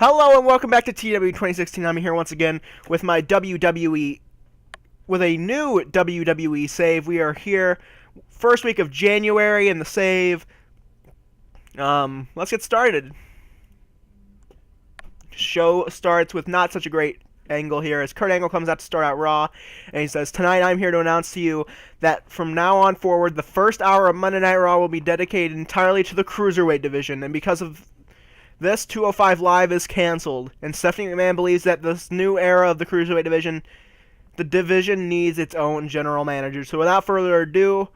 Hello and welcome back to TEW 2016. I'm here once again with my WWE, with a new WWE save. We are here first week of January in the save. Let's get started. Show starts with not such a great angle here as Kurt Angle comes out to start out Raw, and he says, "Tonight I'm here to announce to you that from now on forward, the first hour of Monday Night Raw will be dedicated entirely to the Cruiserweight division, and because of this, 205 Live is canceled, and Stephanie McMahon believes that this new era of the Cruiserweight division, the division needs its own general manager." So without further ado,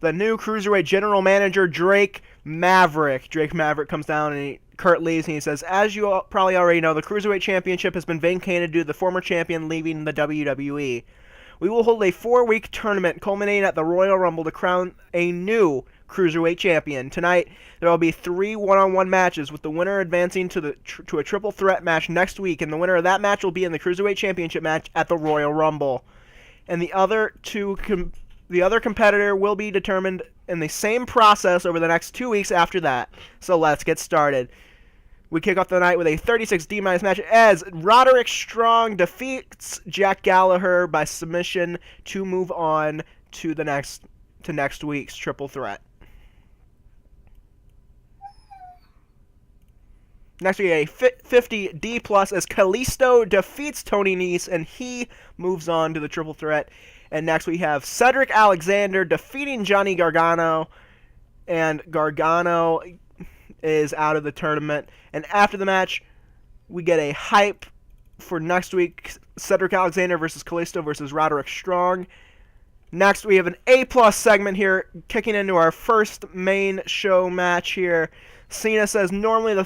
the new Cruiserweight general manager, Drake Maverick. Drake Maverick comes down and Kurt leaves and he says, "As you probably already know, the Cruiserweight Championship has been vacated due to the former champion leaving the WWE. We will hold a 4-week tournament culminating at the Royal Rumble to crown a new Cruiserweight champion. Tonight, there will be 3 one-on-one matches, with the winner advancing to a triple threat match next week, and the winner of that match will be in the Cruiserweight Championship match at the Royal Rumble. And the other competitor will be determined in the same process over the next 2 weeks after that. So let's get started." We kick off the night with a 36D- match as Roderick Strong defeats Jack Gallagher by submission to move on to next week's triple threat. Next we get a 50D+ as Kalisto defeats Tony Nese and he moves on to the triple threat. And next we have Cedric Alexander defeating Johnny Gargano, and Gargano is out of the tournament. And after the match, we get a hype for next week: Cedric Alexander versus Kalisto versus Roderick Strong. Next, we have an A+ segment here, kicking into our first main show match here. Cena says normally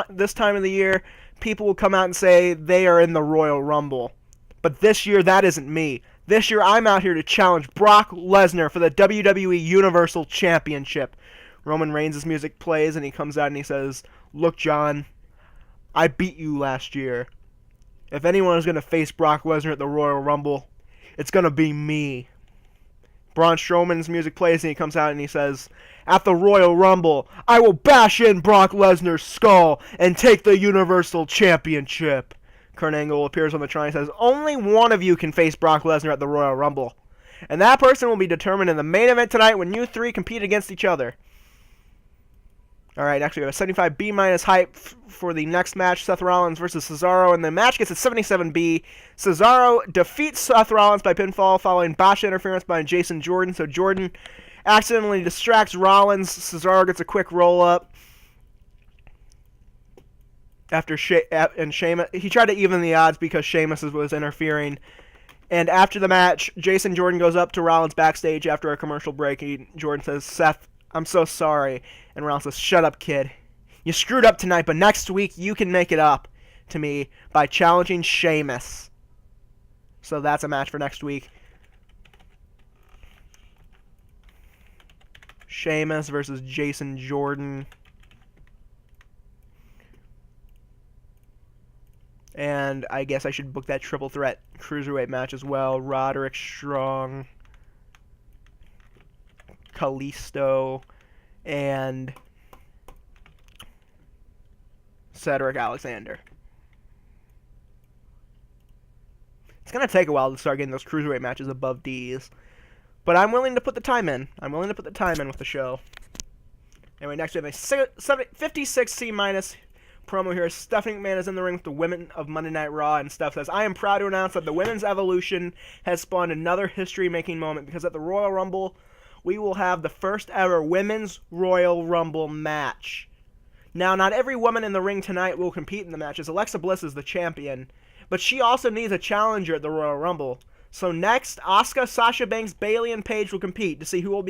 this time of the year, people will come out and say they are in the Royal Rumble. But this year, that isn't me. This year, I'm out here to challenge Brock Lesnar for the WWE Universal Championship. Roman Reigns' music plays, and he comes out and he says, "Look, John, I beat you last year. If anyone is going to face Brock Lesnar at the Royal Rumble, it's going to be me." Braun Strowman's music plays, and he comes out and he says, "At the Royal Rumble, I will bash in Brock Lesnar's skull and take the Universal Championship." Kurt Angle appears on the Tron and says, "Only one of you can face Brock Lesnar at the Royal Rumble, and that person will be determined in the main event tonight when you 3 compete against each other." Alright, next we have a 75B- hype for the next match, Seth Rollins versus Cesaro, and the match gets a 77B. Cesaro defeats Seth Rollins by pinfall following botched interference by Jason Jordan. So Jordan accidentally distracts Rollins. Cesaro gets a quick roll-up. And Sheamus, he tried to even the odds because Sheamus was interfering. And after the match, Jason Jordan goes up to Rollins backstage after a commercial break. Jordan says, "Seth, I'm so sorry." And Rollins says, "Shut up, kid. You screwed up tonight, but next week you can make it up to me by challenging Sheamus." So that's a match for next week. Sheamus versus Jason Jordan. And I guess I should book that triple threat Cruiserweight match as well. Roderick Strong, Kalisto, and Cedric Alexander. It's going to take a while to start getting those Cruiserweight matches above D's, but I'm willing to put the time in. I'm willing to put the time in with the show. Anyway, next we have a 56C- promo here. Stephanie McMahon is in the ring with the women of Monday Night Raw, and Steph says, "I am proud to announce that the Women's Evolution has spawned another history-making moment, because at the Royal Rumble, we will have the first ever Women's Royal Rumble match." Now, not every woman in the ring tonight will compete in the match, as Alexa Bliss is the champion, but she also needs a challenger at the Royal Rumble. So next, Asuka, Sasha Banks, Bayley, and Paige will compete to see who will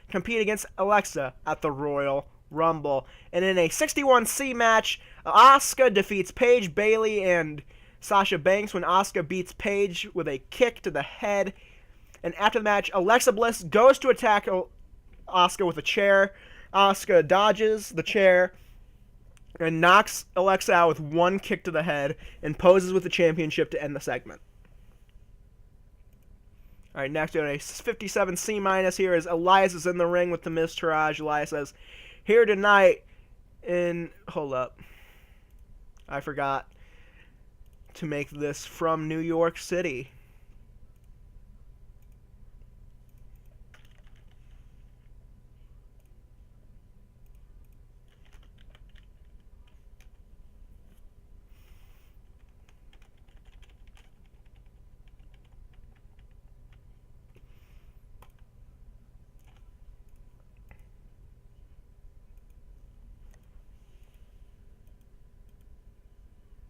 compete against Alexa at the Royal Rumble. And in a 61C match, Asuka defeats Paige, Bayley, and Sasha Banks when Asuka beats Paige with a kick to the head. And after the match, Alexa Bliss goes to attack Asuka with a chair. Asuka dodges the chair and knocks Alexa out with one kick to the head and poses with the championship to end the segment. Alright, next we have a 57C- here as Elias is in the ring with the Miz Taraj. Elias says, "Here tonight in..." Hold up. I forgot to make this from New York City.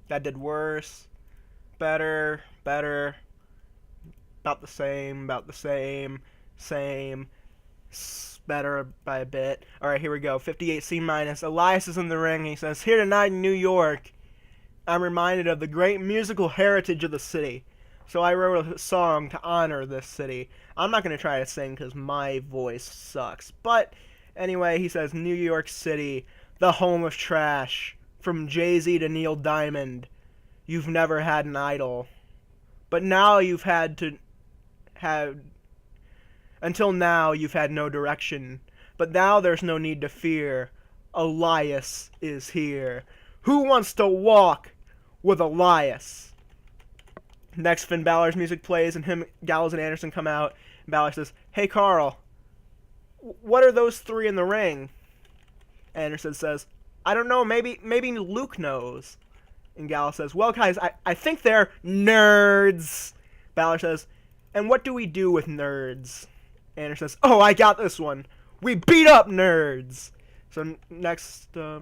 That did worse. Better, better. About the same, same. Better by a bit. Alright, here we go. 58 C minus. Elias is in the ring. He says, "Here tonight in New York, I'm reminded of the great musical heritage of the city. So I wrote a song to honor this city." I'm not going to try to sing because my voice sucks. But anyway, he says, "New York City, the home of trash. From Jay-Z to Neil Diamond. You've never had an idol. But now you've had to have... Until now, you've had no direction. But now there's no need to fear. Elias is here. Who wants to walk with Elias?" Next, Finn Balor's music plays, and him, Gallows, and Anderson come out. And Balor says, "Hey, Carl, what are those three in the ring?" Anderson says, "I don't know, maybe Luke knows." And Gallows says, "Well, guys, I think they're nerds." Balor says, "And what do we do with nerds?" Anderson says, "Oh, I got this one. We beat up nerds." So next, oh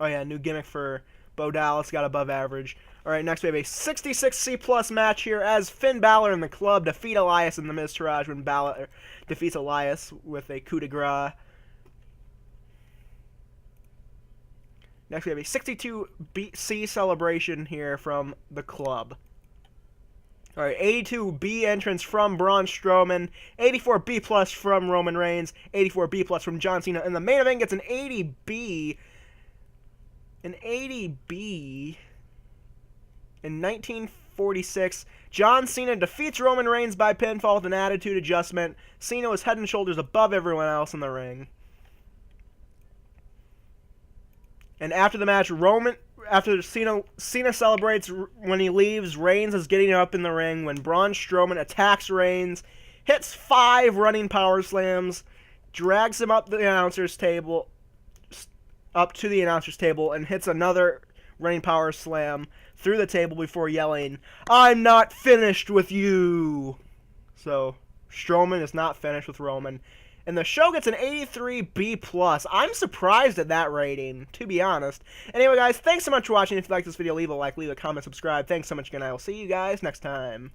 yeah, new gimmick for Bo Dallas, got above average. Alright, next we have a 66 C+ match here as Finn Balor and the Club defeat Elias and the Miztourage when Balor defeats Elias with a coup de grace. Next we have a 62 C celebration here from the Club. Alright, 82B entrance from Braun Strowman, 84B+ from Roman Reigns, 84B+ from John Cena, and the main event gets an 80B. An 80B. In 1946, John Cena defeats Roman Reigns by pinfall with an attitude adjustment. Cena was head and shoulders above everyone else in the ring. And after the match, after Cena celebrates when he leaves, Reigns is getting up in the ring when Braun Strowman attacks Reigns, hits 5 running power slams, drags him up to the announcer's table, and hits another running power slam through the table before yelling, "I'm not finished with you." So Strowman is not finished with Roman. And the show gets an 83B+. I'm surprised at that rating, to be honest. Anyway, guys, thanks so much for watching. If you like this video, leave a like, leave a comment, subscribe. Thanks so much again. I will see you guys next time.